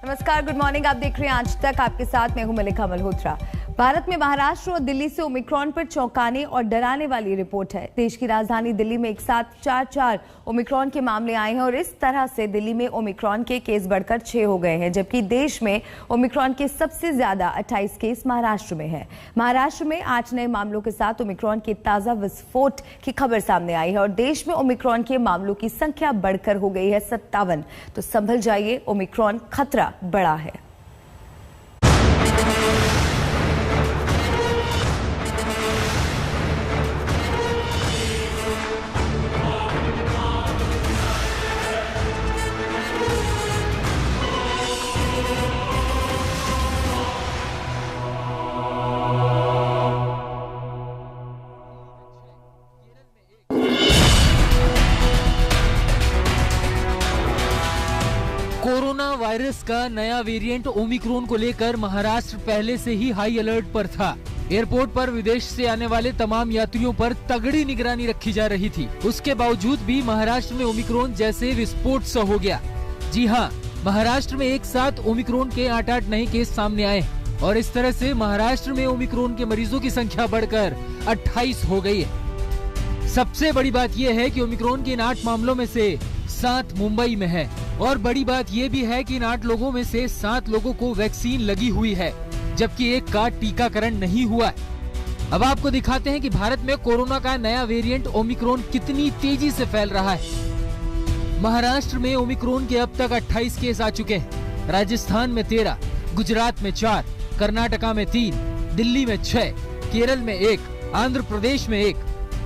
नमस्कार, good morning. आप देख रहे हैं आज तक, आपके साथ मैं हूं मलिका मल्होत्रा। भारत में महाराष्ट्र और दिल्ली से ओमिक्रॉन पर चौंकाने और डराने वाली रिपोर्ट है। देश की राजधानी दिल्ली में एक साथ 4 ओमिक्रॉन के मामले आए हैं और इस तरह से दिल्ली में ओमिक्रॉन के केस बढ़कर 6 हो गए हैं, जबकि देश में ओमिक्रॉन के सबसे ज्यादा 28 केस महाराष्ट्र में है। महाराष्ट्र में 8 नए मामलों के साथ ओमिक्रॉन के ताजा विस्फोट की खबर सामने आई है और देश में ओमिक्रॉन के मामलों की संख्या बढ़कर हो गई है 57। तो संभल जाइए, ओमिक्रॉन खतरा बड़ा है। कोरोना वायरस का नया वेरिएंट ओमिक्रॉन को लेकर महाराष्ट्र पहले से ही हाई अलर्ट पर था। एयरपोर्ट पर विदेश से आने वाले तमाम यात्रियों पर तगड़ी निगरानी रखी जा रही थी। उसके बावजूद भी महाराष्ट्र में ओमिक्रॉन जैसे विस्फोट सा हो गया। जी हाँ, महाराष्ट्र में एक साथ ओमिक्रॉन के 8 नए केस सामने आए और इस तरह से महाराष्ट्र में ओमिक्रॉन के मरीजों की संख्या बढ़कर 28 हो गई है। सबसे बड़ी बात यह है कि ओमिक्रॉन के इन 8 मामलों में से 7 मुंबई में है और बड़ी बात यह भी है कि इन 8 लोगों में से 7 लोगों को वैक्सीन लगी हुई है, जबकि एक का टीकाकरण नहीं हुआ है। अब आपको दिखाते हैं कि भारत में कोरोना का नया वेरिएंट ओमिक्रॉन कितनी तेजी से फैल रहा है। महाराष्ट्र में ओमिक्रॉन के अब तक 28 केस आ चुके हैं। राजस्थान में 13, गुजरात में 4, कर्नाटका में 3, दिल्ली में 6, केरल में 1, आंध्र प्रदेश में 1,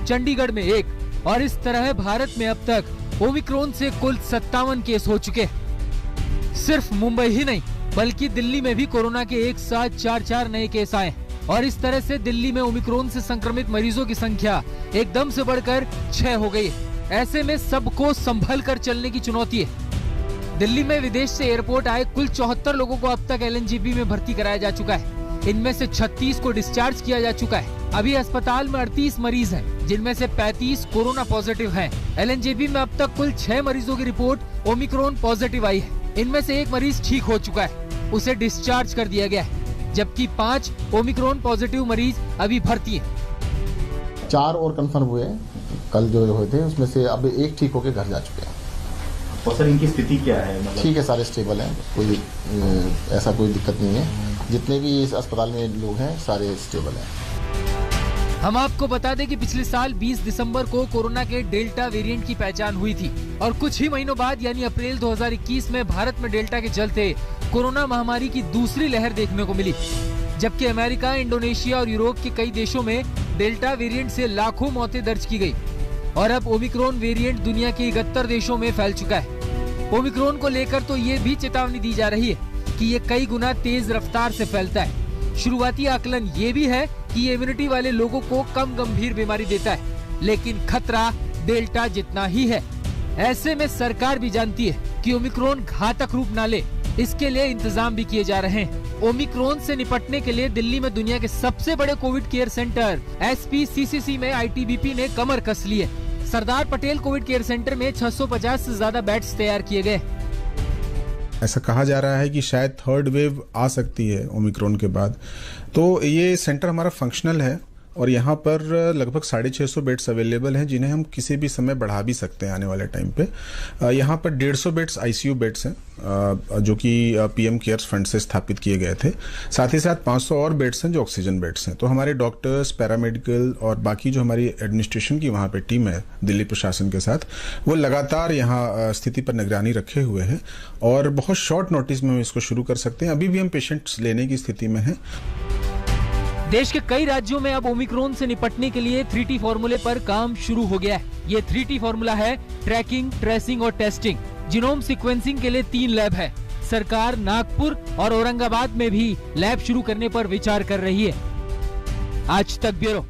चंडीगढ़ में 1 और इस तरह भारत में अब तक ओमिक्रॉन से कुल 57 केस हो चुके हैं। सिर्फ मुंबई ही नहीं बल्कि दिल्ली में भी कोरोना के एक साथ 4 नए केस आए और इस तरह से दिल्ली में ओमिक्रॉन से संक्रमित मरीजों की संख्या एकदम से बढ़कर 6 हो गई है। ऐसे में सबको संभल कर चलने की चुनौती है। दिल्ली में विदेश से एयरपोर्ट आए कुल 74 लोगों को अब तक LNJB में भर्ती कराया जा चुका है। इनमें से 36 को डिस्चार्ज किया जा चुका है। अभी अस्पताल में 38 मरीज हैं, जिनमें से 35 कोरोना पॉजिटिव हैं। LNJB में अब तक कुल 6 मरीजों की रिपोर्ट ओमिक्रॉन पॉजिटिव आई है। इनमें से 1 मरीज ठीक हो चुका है, उसे डिस्चार्ज कर दिया गया है, जबकि 5 ओमिक्रॉन पॉजिटिव मरीज अभी भर्ती हैं। 4 और कंफर्म हुए कल जो हुए थे, उसमें से अब 1 ठीक होकर घर जा चुके हैं। और सर इनकी स्थिति क्या है? मतलब ठीक है, सारे स्टेबल हैं, कोई ऐसा कोई दिक्कत नहीं है। जितने भी इस अस्पताल में लोग हैं सारे स्टेबल हैं। हम आपको बता दें कि पिछले साल 20 दिसंबर को कोरोना के डेल्टा वेरिएंट की पहचान हुई थी और कुछ ही महीनों बाद यानी अप्रैल 2021 में भारत में डेल्टा के चलते कोरोना महामारी की दूसरी लहर देखने को मिली, जबकि अमेरिका, इंडोनेशिया और यूरोप के कई देशों में डेल्टा वेरिएंट से लाखों मौतें दर्ज की गई और अब ओमिक्रॉन वेरिएंट दुनिया के 71 देशों में फैल चुका है। ओमिक्रॉन को लेकर तो ये भी चेतावनी दी जा रही है कि ये कई गुना तेज रफ्तार से फैलता है। शुरुआती आकलन ये भी है कि ये इम्यूनिटी वाले लोगों को कम गंभीर बीमारी देता है, लेकिन खतरा डेल्टा जितना ही है। ऐसे में सरकार भी जानती है कि ओमिक्रॉन घातक रूप ना ले, इसके लिए इंतजाम भी किए जा रहे हैं। ओमिक्रॉन से निपटने के लिए दिल्ली में दुनिया के सबसे बड़े कोविड केयर सेंटर SPCCC में ITBP ने कमर कस ली है। Sardar Patel Covid care centre में 650 से ज्यादा बेड्स तैयार किए गए। ऐसा कहा जा रहा है कि शायद 3rd वेव आ सकती है ओमिक्रॉन के बाद, तो ये सेंटर हमारा फंक्शनल है और यहाँ पर लगभग 650 बेड्स अवेलेबल हैं, जिन्हें हम किसी भी समय बढ़ा भी सकते हैं आने वाले टाइम पे। यहाँ पर 150 बेड्स ICU बेड्स हैं, जो कि PM केयर्स फंड से स्थापित किए गए थे। साथ ही साथ 500 और बेड्स हैं जो ऑक्सीजन बेड्स हैं। तो हमारे डॉक्टर्स, पैरामेडिकल और बाकी जो हमारी एडमिनिस्ट्रेशन की वहाँ पे टीम है दिल्ली प्रशासन के साथ, वो लगातार यहाँ स्थिति पर निगरानी रखे हुए हैं और बहुत शॉर्ट नोटिस में हम इसको शुरू कर सकते हैं। अभी भी हम पेशेंट्स लेने की स्थिति में हैं। देश के कई राज्यों में अब ओमिक्रॉन से निपटने के लिए 3T फॉर्मूले पर काम शुरू हो गया है। ये 3T फॉर्मूला है ट्रैकिंग, ट्रेसिंग और टेस्टिंग। जीनोम सीक्वेंसिंग के लिए 3 लैब है। सरकार नागपुर और औरंगाबाद में भी लैब शुरू करने पर विचार कर रही है। आज तक ब्यूरो।